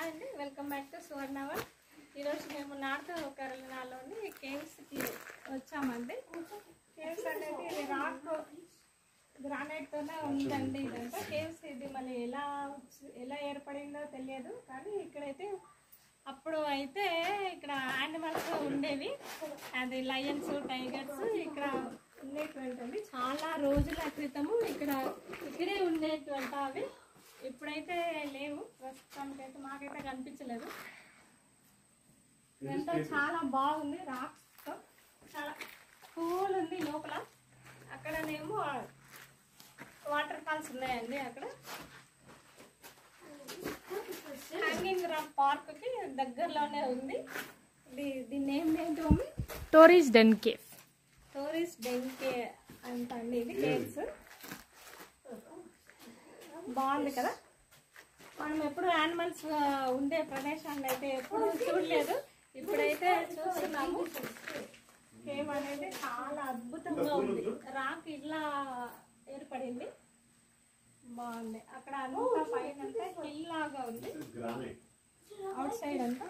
Hi అండి, welcome back to సువర్ణవన్. ఈరోజు మేము నార్త్ కేరళలోని కేవ్స్కి వచ్చామండి. కేవ్స్ అనేది ఇది రాక్ గ్రానైట్తోనే ఉందండి. ఇదంతా కేవ్స్. ఇది మళ్ళీ ఎలా ఏర్పడిందో తెలియదు, కానీ ఇక్కడైతే అప్పుడు అయితే ఇక్కడ యానిమల్స్ ఉండేవి. అది లయన్స్, టైగర్స్ ఇక్కడ ఉండేటువంటివి. చాలా రోజుల క్రితము ఇక్కడే ఉండేటువంటి అవి. ఇప్పుడైతే లేవు, ప్రస్తుతానికైతే మాకైతే కనిపించలేదు. ఇదంతా చాలా బాగుంది, రాక్స్ తో చాలా కూల్ ఉంది. లోపల అక్కడనేమో వాటర్ ఫాల్స్ ఉన్నాయండి. అక్కడ హ్యాంగింగ్ రాక్ పార్క్ కి దగ్గరలోనే ఉంది. దీని నేమ్ ఏంటో Tory's den cave. Tory's den cave అంట అండి. ఇది కేవ్స్ బాగుంది కదా. మనం ఎప్పుడు యానిమల్స్ ఉండే ప్రదేశాన్ని అయితే ఎప్పుడు చూడలేదు, ఇప్పుడైతే చూస్తున్నాము. కేవ్ అనేది చాలా అద్భుతంగా ఉంది. రాక్ ఇలా ఏర్పడింది, బాగుంది. అక్కడ అంతా పైన హిల్ లాగా ఉంది. అవుట్ సైడ్ అంతా